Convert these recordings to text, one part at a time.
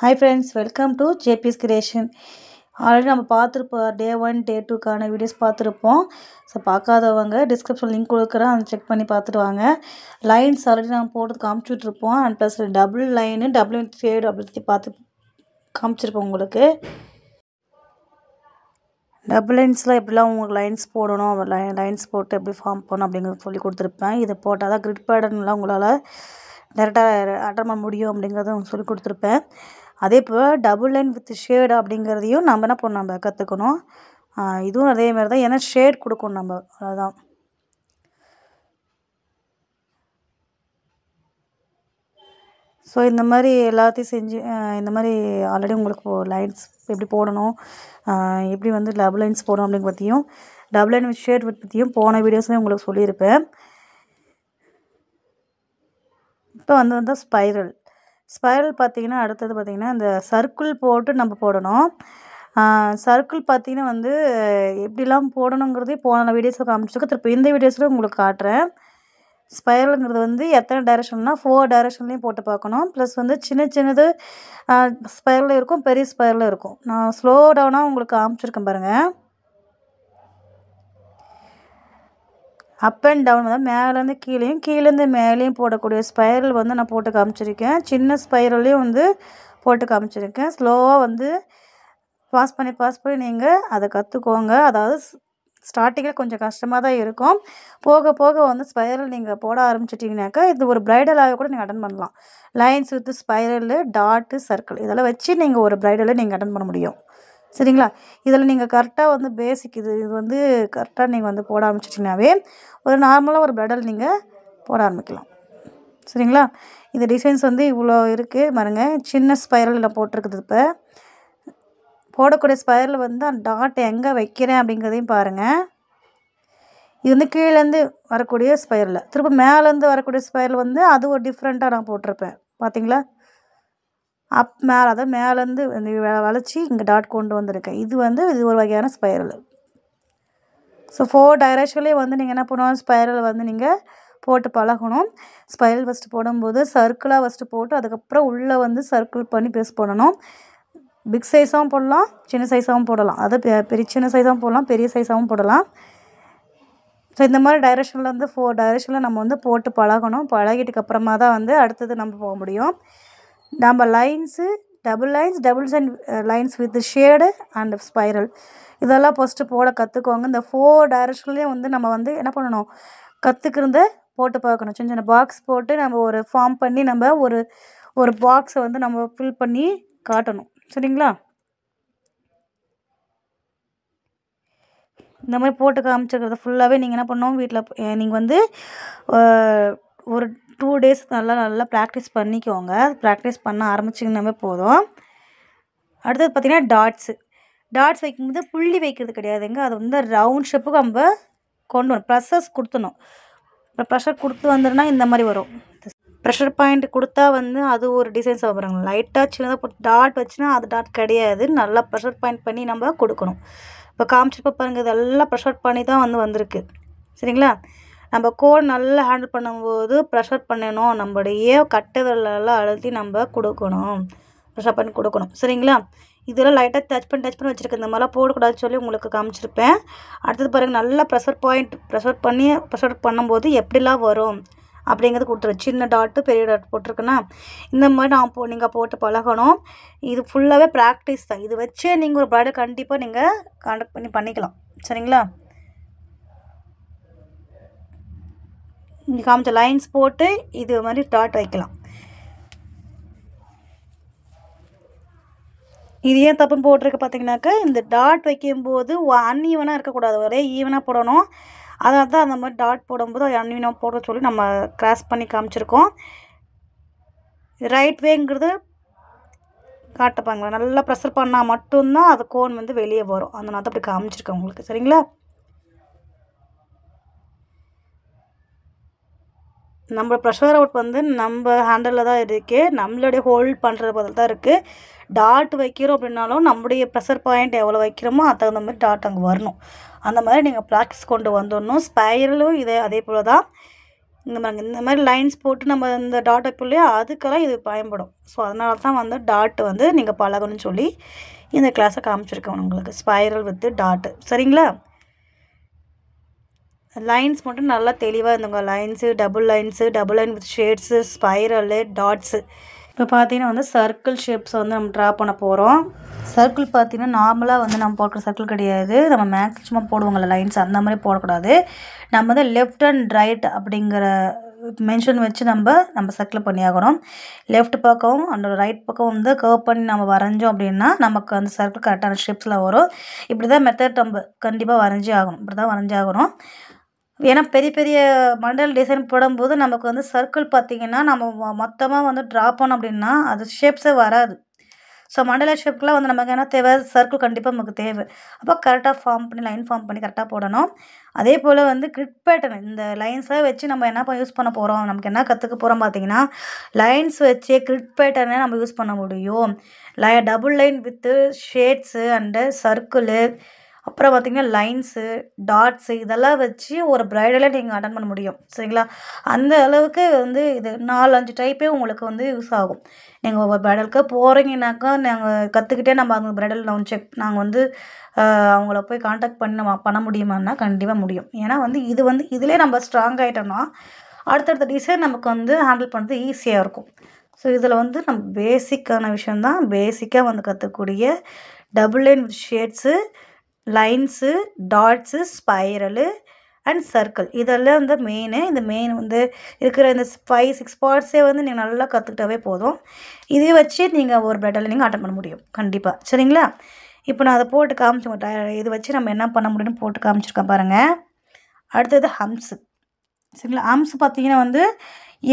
Hi friends, welcome to JP's Creation. Already நம்ம பார்த்துருப்போம் டே 1 டே 2க்கான videos பார்த்துருப்போம். ஸோ பார்க்காதவங்க டிஸ்கிரிப்ஷன் லிங்க் கொடுக்குறேன், அதை செக் பண்ணி பார்த்துட்டு வாங்க. லைன்ஸ் ஆல்ரெடி நம்ம போட்டு காமிச்சிட்ருப்போம். And plus double line double shade அப்படி பார்த்து காமிச்சிருப்போம் உங்களுக்கு. டபுள் லைன்ஸில் எப்படிலாம் உங்களுக்கு லைன்ஸ் போடணும், லைன்ஸ் போட்டு எப்படி ஃபார்ம் பண்ணணும் அப்படிங்கிறது சொல்லி கொடுத்துருப்பேன். இதை போட்டால் தான் கிரிட் பேட்டர்ன்லாம் உங்களால் டேரெக்டாக அட்டன் பண்ண முடியும் அப்படிங்கிறத சொல்லி கொடுத்துருப்பேன். அதே போல் டபுள் லைன் வித் ஷேடு அப்படிங்கிறதையும் நம்ம என்ன பண்ணணும், நம்ம கற்றுக்கணும். இதுவும் அதே மாதிரி தான், ஏன்னா ஷேட் கொடுக்கணும் நம்ம, அதுதான். ஸோ இந்த மாதிரி எல்லாத்தையும் செஞ்சு இந்த மாதிரி ஆல்ரெடி உங்களுக்கு லைன்ஸ் எப்படி போடணும், எப்படி வந்து டபுள் லைன்ஸ் போடணும் அப்படிங்க பற்றியும் டபுள் லைன் வித் ஷேட் பற்றியும் போன வீடியோஸ்லேயும் உங்களுக்கு சொல்லியிருப்பேன். இப்போ வந்து ஸ்பைரல் பார்த்திங்கன்னா அடுத்தது பார்த்திங்கன்னா இந்த சர்க்கிள் போட்டு நம்ம போடணும். சர்க்கிள் பார்த்திங்கன்னா வந்து எப்படிலாம் போடணுங்கிறதே போன வீடியோஸில் காமிச்சிருக்கேன். திருப்பி இந்த வீடியோஸில் உங்களுக்கு காட்டுறேன். ஸ்பைரலுங்கிறது வந்து எத்தனை டைரெக்ஷன்னா 4 டைரெக்ஷன்லேயும் போட்டு பார்க்கணும். ப்ளஸ் வந்து சின்னது ஸ்பைரலும் இருக்கும், பெரிய ஸ்பைரலும் இருக்கும். நான் ஸ்லோ டவுனாக உங்களுக்கு காமிச்சிருக்கேன் பாருங்கள். அப் அண்ட் டவுன் வந்து மேலேருந்து கீழேயும் கீழேருந்து மேலேயும் போடக்கூடிய ஸ்பைரல் வந்து நான் போட்டு காமிச்சிருக்கேன். சின்ன ஸ்பைரல்லையும் வந்து போட்டு காமிச்சிருக்கேன். ஸ்லோவாக வந்து பாஸ் பண்ணி நீங்கள் அதை கற்றுக்கோங்க. அதாவது ஸ்டார்டிங்கில் கொஞ்சம் கஷ்டமாக தான் இருக்கும். போக போக வந்து ஸ்பைரல் நீங்கள் போட ஆரம்பிச்சிட்டிங்கனாக்கா இது ஒரு ப்ரைடலாக கூட நீங்கள் அட்டன் பண்ணலாம். Lines with spiral, dot, circle இதெல்லாம் வச்சு நீங்கள் ஒரு ப்ரைடலை நீங்கள் அட்டன் பண்ண முடியும். சரிங்களா? இதில் நீங்கள் கரெக்டாக வந்து பேசிக் இது வந்து கரெக்டாக நீங்கள் வந்து போட ஆரம்பிச்சிட்டிங்கனாவே ஒரு நார்மலாக ஒரு ப்ரைடல் நீங்கள் போட ஆரம்பிக்கலாம். சரிங்களா? இந்த டிசைன்ஸ் வந்து இவ்வளோ இருக்குது பாருங்க. சின்ன ஸ்பைரல் நான் போட்டிருக்குது. இப்போ போடக்கூடிய ஸ்பைரல் வந்து அந்த டாட் எங்கே வைக்கிறேன் அப்படிங்கிறதையும் பாருங்கள். இது வந்து கீழேருந்து வரக்கூடிய ஸ்பைரல், திரும்ப மேலேருந்து வரக்கூடிய ஸ்பைரல் வந்து அது ஒரு டிஃப்ரெண்ட்டாக நான் போட்டிருப்பேன். பார்த்தீங்களா? மேலே அதாவது மேலேருந்து வளைச்சி இங்கே டாட் கொண்டு வந்திருக்கேன். இது ஒரு வகையான ஸ்பைரல். ஸோ 4 டைரெக்ஷன்லேயும் வந்து நீங்கள் என்ன பண்ணுவோம், ஸ்பைரல் வந்து நீங்கள் போட்டு பழகணும். ஸ்பைரல் ஃபஸ்ட்டு போடும்போது சர்க்கிளாக ஃபஸ்ட்டு போட்டு அதுக்கப்புறம் உள்ளே வந்து சர்க்கிள் பண்ணி பேஸ்ட் பண்ணணும். பிக் சைஸாகவும் போடலாம், சின்ன சைஸாகவும் போடலாம். அது சின்ன சைஸாகவும் போடலாம், பெரிய சைஸாகவும் போடலாம். ஸோ இந்த மாதிரி டைரெக்ஷனில் வந்து 4 டைரெக்ஷனில் நம்ம வந்து போட்டு பழகணும். பழகிட்டுக்கு அப்புறமா தான் வந்து அடுத்தது நம்ம போக முடியும். நம்ம lines double lines with shade and spiral இதெல்லாம் ஃபஸ்ட்டு போட கற்றுக்கோங்க. இந்த 4 டைரெக்ஷன்லேயும் வந்து நம்ம வந்து என்ன பண்ணணும், கற்றுக்கிறத போட்டு பார்க்கணும். சின்ன பாக்ஸ் போட்டு நம்ம ஒரு ஃபார்ம் பண்ணி நம்ம ஒரு பாக்ஸை வந்து நம்ம ஃபில் பண்ணி காட்டணும். சரிங்களா? இந்த மாதிரி போட்டு காமிச்சிருக்கிறத ஃபுல்லாகவே நீங்கள் என்ன பண்ணணும், வீட்டில் நீங்கள் வந்து ஒரு 2 டேஸ் நல்லா ப்ராக்டிஸ் பண்ணிக்கோங்க. ப்ராக்டிஸ் பண்ண ஆரம்பிச்சிங்கன்னாவே போதும். அடுத்தது பார்த்திங்கன்னா டாட்ஸ் வைக்கும்போது புள்ளி வைக்கிறது கிடையாதுங்க. அது வந்து ரவுண்ட் ஷேப்புக்கு நம்ம கொண்டு வரணும். ப்ரெஷர்ஸ் கொடுத்துணும். இப்போ ப்ரெஷர் கொடுத்து வந்துடுனா இந்த மாதிரி வரும். ப்ரெஷர் பாயிண்ட் கொடுத்தா வந்து அது ஒரு டிசைன்ஸ் ஆகுறாங்க. லைட்டாக சின்னதாக போட்டு டாட் வச்சுன்னா அது டாட் கிடையாது. நல்லா ப்ரெஷர் பாயிண்ட் பண்ணி நம்ம கொடுக்கணும். இப்போ காமிச்சிருப்ப பாருங்கள், இதெல்லாம் ப்ரெஷர் பண்ணி தான் வந்திருக்கு. சரிங்களா? நம்ம கோன் நல்லா ஹேண்டில் பண்ணும்போது ப்ரெஷர் பண்ணணும். நம்மளுடைய கட்டை விரலெல்லாம் அழுத்தி நம்ம கொடுக்கணும், ப்ரெஷர் பண்ணி கொடுக்கணும். சரிங்களா? இதெல்லாம் லைட்டாக டச் பண்ணி வச்சுருக்கேன். இந்த மாதிரிலாம் போடக்கூடாதுன்னு சொல்லி உங்களுக்கு காமிச்சிருப்பேன். அடுத்தது பாருங்கள், நல்லா ப்ரெஷர் பண்ணும்போது எப்படிலாம் வரும் அப்படிங்கிறது கொடுத்துருவேன். சின்ன டாட்டு பெரிய டாட் போட்டிருக்குன்னா இந்த மாதிரி நீங்கள் போட்டு பழகணும். இது ஃபுல்லாகவே ப்ராக்டிஸ் தான். இது வச்சே நீங்கள் ஒரு ப்ரைடல் கண்டிப்பாக நீங்கள் கான்டாக்ட் பண்ணிக்கலாம். சரிங்களா? இங்கே காமிச்ச லைன்ஸ் போட்டு இது மாதிரி டாட் வைக்கலாம். இது ஏன் தப்புன்னு போட்டிருக்கு பார்த்தீங்கன்னாக்கா, இந்த டாட் வைக்கும்போது அன்ஈவனாக இருக்கக்கூடாது, ஒரே ஈவனாக போடணும். அதனால தான் அந்த மாதிரி டாட் போடும்போது அன்ஈவனாக போட சொல்லி நம்ம கிராஸ் பண்ணி காமிச்சிருக்கோம். ரைட் வேங்கிறது காட்டப்பாங்க. நல்லா ப்ரெஷர் பண்ணால் மட்டும்தான் அது கோன் வந்து வெளியே வரும். அதனால தான் அப்படி காமிச்சிருக்கேன் உங்களுக்கு. சரிங்களா? நம்ம ப்ரெஷர் அவுட் வந்து நம்ம ஹேண்டலில் தான் இருக்குது. நம்மளுடைய ஹோல்ட் பண்ணுறது பதில் தான் இருக்குது. டாட் வைக்கிறோம் அப்படின்னாலும் நம்முடைய ப்ரெஷர் பாயிண்ட் எவ்வளோ வைக்கிறோமோ அது தகுந்த மாதிரி டாட் அங்கே வரணும். அந்த மாதிரி நீங்கள் ப்ராக்டிஸ் கொண்டு வந்துடணும். ஸ்பைரலும் அதே போல் தான். இந்த மாதிரி லைன்ஸ் போட்டு நம்ம இந்த டாட் வைப்போம் அதுக்கெல்லாம் இது பயன்படும். ஸோ அதனால தான் வந்து டாட் வந்து நீங்கள் பழகணும்னு சொல்லி இந்த கிளாஸை காமிச்சிருக்கேன் உங்களுக்கு. Spiral with dot. சரிங்களா? லைன்ஸ் மட்டும் நல்லா தெளிவாக இருந்துங்க. Lines, double line with shades, spiral, dots. இப்போ பார்த்தீங்கன்னா வந்து சர்க்கிள் ஷேப்ஸ் வந்து நம்ம ட்ரா பண்ண போகிறோம். சர்க்கிள் பார்த்தீங்கன்னா நார்மலாக வந்து நம்ம போடுற சர்க்கிள் கிடையாது. நம்ம மேக்ஸிமம் போடுவோங்கள்ல லைன்ஸ், அந்த மாதிரி போடக்கூடாது. நம்ம வந்து லெஃப்ட் அண்ட் ரைட் அப்படிங்கிற மென்ஷன் வச்சு நம்ம சர்க்கிள் பண்ணியாகணும். லெஃப்ட் பக்கம் அந்த ரைட் பக்கம் வந்து கர்வ் பண்ணி நம்ம வரைஞ்சோம் அப்படின்னா நமக்கு அந்த சர்க்கிள் கரெக்டான ஷேப்ஸில் வரும். இப்படி தான் மெத்தட் நம்ம கண்டிப்பாக வரைஞ்சி ஆகணும். இப்படி தான் வரைஞ்சாகணும். ஏன்னா பெரிய பெரிய மண்டல் டிசைன் போடும்போது நமக்கு வந்து சர்க்கிள் பார்த்திங்கன்னா நம்ம மொத்தமாக வந்து ட்ரா பண்ணோம் அப்படின்னா அது ஷேப்ஸே வராது. ஸோ மண்டல ஷேப்புக்குலாம் வந்து நமக்கு என்ன தேவை? சர்க்கிள் கண்டிப்பாக நமக்கு தேவை. அப்போ கரெக்டாக லைன் ஃபார்ம் பண்ணி கரெக்டாக போடணும். அதே போல் வந்து கிரிட் பேட்டர்ன் இந்த லைன்ஸை வச்சு நம்ம என்ன யூஸ் பண்ண போகிறோம், நமக்கு என்ன கற்றுக்க போகிறோம் பார்த்திங்கன்னா லைன்ஸ் வச்சு கிரிட் பேட்டர்னை நம்ம யூஸ் பண்ண முடியும். Double line with shades and circle, அப்புறம் பார்த்திங்கன்னா லைன்ஸு, டாட்ஸு இதெல்லாம் வச்சு ஒரு ப்ரைடலை நீங்கள் அட்டன் பண்ண முடியும். சரிங்களா? அந்த அளவுக்கு வந்து இது 4-5 டைப்பே உங்களுக்கு வந்து யூஸ் ஆகும். நீங்கள் ஒரு ப்ரைடலுக்கு போகிறீங்கன்னாக்கா நாங்கள் கற்றுக்கிட்டே நம்ம அந்த ப்ரைடல் நாங்கள் வந்து அவங்கள போய் காண்டாக்ட் பண்ணி நம்ம பண்ண முடியுமான்னா கண்டிப்பாக முடியும். ஏன்னா வந்து இதிலே நம்ம ஸ்ட்ராங் ஆகிட்டோம்னா அடுத்தடுத்த டிசைன் நமக்கு வந்து ஹேண்டில் பண்ணுறது ஈஸியாக இருக்கும். ஸோ இதில் வந்து நம்ம பேசிக்கான விஷயந்தான், பேசிக்காக வந்து கற்றுக்கூடிய double line with shades, lines, dots, spiral and circle இதெல்லாம் வந்து மெயின் வந்து இருக்கிற இந்த 5-6 பார்ட்ஸே வந்து நீங்கள் நல்லா கற்றுக்கிட்டாவே போதும். இதை வச்சு நீங்கள் ஒரு ப்ரைடலை நீங்கள் அட்டன் பண்ண முடியும் கண்டிப்பாக. சரிங்களா? இப்போ நான் அதை போட்டு காமிச்சு இதை வச்சு நம்ம என்ன பண்ண முடியும்னு போட்டு காமிச்சிருக்கேன் பாருங்கள். அடுத்தது ஹம்ஸு. சரிங்களா? ஹம்ஸ் பார்த்திங்கன்னா வந்து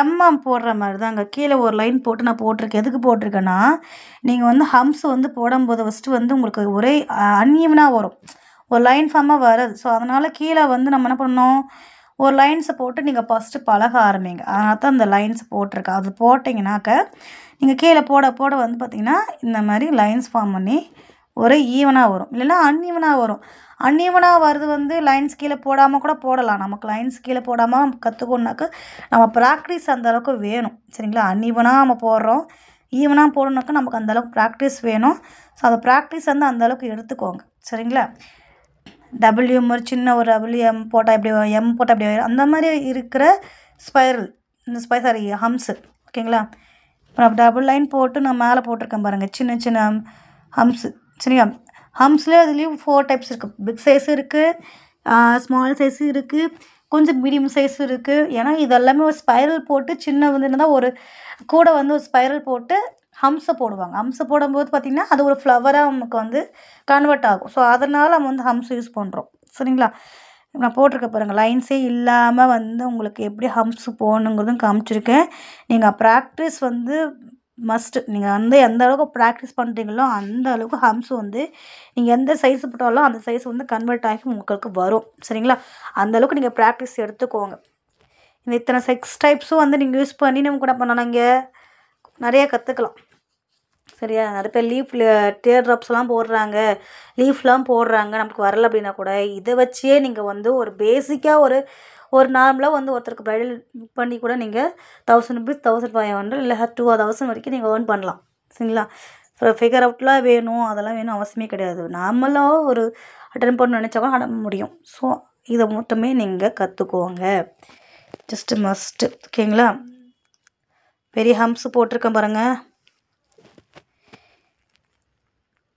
எம்எம் போடுற மாதிரி தாங்க. கீழே ஒரு லைன் போட்டு நான் போட்டிருக்கேன். எதுக்கு போட்டிருக்கேன்னா நீங்கள் வந்து ஹம்ஸ் வந்து போடும்போது ஃபஸ்ட்டு வந்து உங்களுக்கு ஒரே அன்ஈவனாக வரும், ஒரு லைன் ஃபார்மாக வராது. ஸோ அதனால் கீழே வந்து நம்ம என்ன பண்ணணும், ஒரு லைன்ஸை போட்டு நீங்கள் ஃபஸ்ட்டு பழக ஆரம்பிங்க. அதனால தான் இந்த லைன்ஸ் போட்டிருக்கேன். அது போட்டிங்கனாக்க நீங்கள் கீழே போட வந்து பார்த்திங்கன்னா இந்த மாதிரி லைன்ஸ் ஃபார்ம் பண்ணி ஒரே ஈவனாக வரும், இல்லைன்னா அன்ஈவனாக வரும். அன்ஈவனாக வருது வந்து லைன்ஸ் கீழே போடாமல் கூட போடலாம். நமக்கு லைன்ஸ் கீழே போடாமல் கற்றுக்கணுன்னாக்க நம்ம ப்ராக்டிஸ் அந்தளவுக்கு வேணும். சரிங்களா? அன்ஈவனாக நம்ம போடுறோம், ஈவனாக போடணுன்னாக்கா நமக்கு அந்தளவுக்கு ப்ராக்டிஸ் வேணும். ஸோ அந்த ப்ராக்டிஸ் வந்து அந்தளவுக்கு எடுத்துக்கோங்க. சரிங்களா? டபிள்யூ மாதிரி சின்ன ஒரு டபிள்யூஎம் போட்டால் எப்படி எம் போட்டால் எப்படி அந்த மாதிரி இருக்கிற ஸ்பைரல், இந்த ஹம்ஸு. ஓகேங்களா? இப்போ நான் டபுள் லைன் போட்டு நான் மேலே போட்டிருக்கேன் பாருங்கள், சின்ன சின்ன ஹம்ஸு. சரிங்களா? ஹம்ஸ்லேயே அதுலேயும் 4 டைப்ஸ் இருக்குது. பிக் சைஸும் இருக்குது, ஸ்மால் சைஸும் இருக்குது, கொஞ்சம் மீடியம் சைஸும் இருக்குது. ஏன்னா இதெல்லாமே ஒரு ஸ்பைரல் போட்டு சின்ன வந்து என்னதான் ஒரு கூட வந்து ஒரு ஸ்பைரல் போட்டு ஹம்ஸை போடுவாங்க. ஹம்ஸை போடும்போது பார்த்திங்கன்னா அது ஒரு ஃப்ளவராக நமக்கு வந்து கன்வெர்ட் ஆகும். ஸோ அதனால் நம்ம வந்து ஹம்ஸ் யூஸ் பண்ணுறோம். சரிங்களா? நான் போட்டிருக்க பாருங்கள், லைன்ஸே இல்லாமல் வந்து உங்களுக்கு எப்படி ஹம்ஸ் போகணுங்கிறதும் காமிச்சிருக்கேன். நீங்கள் ப்ராக்டிஸ் வந்து மஸ்ட்டு. நீங்கள் வந்து எந்த அளவுக்கு ப்ராக்டிஸ் பண்ணுறீங்களோ அந்த அளவுக்கு ஹம்ஸ் வந்து நீங்கள் எந்த சைஸ் போட்டாலும் அந்த சைஸ் வந்து கன்வெர்ட் ஆகி உங்களுக்கு வரும். சரிங்களா? அந்தளவுக்கு நீங்கள் ப்ராக்டிஸ் எடுத்துக்கோங்க. இந்த இத்தனை 6 டைப்ஸும் வந்து நீங்கள் யூஸ் பண்ணி நம்ம கூட பண்ணலாம், இங்கே நிறையா கற்றுக்கலாம். சரியா? நிறைய பேர் டியர் ட்ராப்ஸ்லாம் போடுறாங்க, லீஃப்லாம் போடுறாங்க, நமக்கு வரல அப்படின்னா கூட இதை வச்சே நீங்கள் வந்து ஒரு பேசிக்காக ஒரு நார்மலாக வந்து ஒருத்தருக்கு ப்ரைடல் புக் பண்ணி கூட நீங்கள் 1000 ருபீஸ், 1500 இல்லை 2000 வரைக்கும் நீங்கள் ஏர்ன் பண்ணலாம். சரிங்களா? ஃபிகர் அவுட்லாம் வேணும், அதெல்லாம் வேணும் அவசியமே கிடையாது. நார்மலாக ஒரு அட்டன் பண்ண நினச்சா கூட அட்டன் முடியும். ஸோ இதை மட்டுமே நீங்கள் கற்றுக்கோங்க, ஜஸ்ட்டு மஸ்ட்டு. ஓகேங்களா? பெரிய ஹம்ஸ் போட்டிருக்கேன் பாருங்கள்.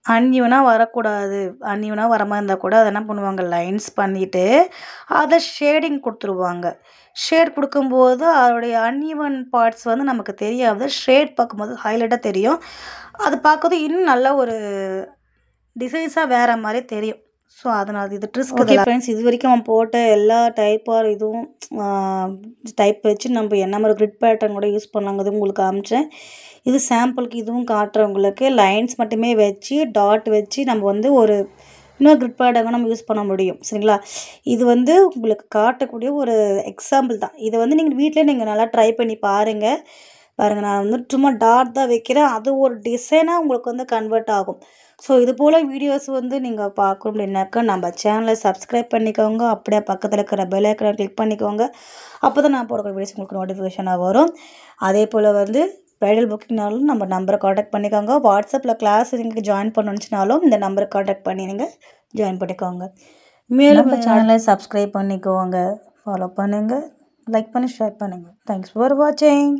அன்ஈவனாக வரக்கூடாது. அன்ஈவனாக வர மாதிரி இருந்தால் கூட அதை என்ன பண்ணுவாங்க, லைன்ஸ் பண்ணிவிட்டு அதை ஷேடிங் கொடுத்துருவாங்க. ஷேட் கொடுக்கும்போது அதோடைய அன்ஈவன் பார்ட்ஸ் வந்து நமக்கு தெரியாது. ஷேட் பார்க்கும்போது ஹைலைட்டாக தெரியும். அது பார்க்குறது இன்னும் நல்ல ஒரு டிசைன்ஸாக வேறு மாதிரி தெரியும். ஸோ அதனால் இது ட்ரிஸ்க். ஓகே ஃப்ரெண்ட்ஸ், இது வரைக்கும் நம்ம போட்ட எல்லா இதுவும் டைப் வச்சு நம்ம என்ன மாதிரி கிரிட் பேட்டர்ன் கூட யூஸ் பண்ணலாங்கிறது உங்களுக்கு காமிச்சேன். இது சாம்பிளுக்கு இதுவும் காட்டுறவங்களுக்கு லைன்ஸ் மட்டுமே வச்சு டாட் வச்சு நம்ம வந்து ஒரு இன்னொரு கிரிட் பேட்டர்ன் நம்ம யூஸ் பண்ண முடியும். சரிங்களா? இது வந்து உங்களுக்கு காட்டக்கூடிய ஒரு எக்ஸாம்பிள் தான். இதை வந்து நீங்கள் வீட்டிலே நீங்கள் நல்லா ட்ரை பண்ணி பாருங்கள். பாருங்கள், நான் வந்து சும்மா டாட் தான் வைக்கிறேன். அது ஒரு டிசைனாக உங்களுக்கு வந்து கன்வெர்ட் ஆகும். ஸோ இது போல் வீடியோஸ் வந்து நீங்கள் பார்க்கணும் அப்படின்னாக்கா நம்ம சேனலை சப்ஸ்கிரைப் பண்ணிக்கோங்க. அப்படியே பக்கத்தில் இருக்கிற பெல் ஐக்கனை கிளிக் பண்ணிக்கோங்க. அப்போ தான் நான் போடுற வீடியோஸ் உங்களுக்கு நோட்டிஃபிகேஷனாக வரும். அதே போல் வந்து ப்ரைடல் புக்கிங்னாலும் நம்ம நம்பரை காண்டாக்ட் பண்ணிக்கோங்க. வாட்ஸ்அப்பில் கிளாஸ் நீங்கள் ஜாயின் பண்ணணுச்சுனாலும் இந்த நம்பரை காண்டாக்ட் பண்ணி நீங்கள் ஜாயின் பண்ணிக்கோங்க. மேலும் நம்ம சேனலை சப்ஸ்கிரைப் பண்ணிக்கோங்க, ஃபாலோ பண்ணுங்கள், லைக் பண்ணி ஷேர் பண்ணுங்கள். தேங்க்ஸ் ஃபார் வாட்சிங்.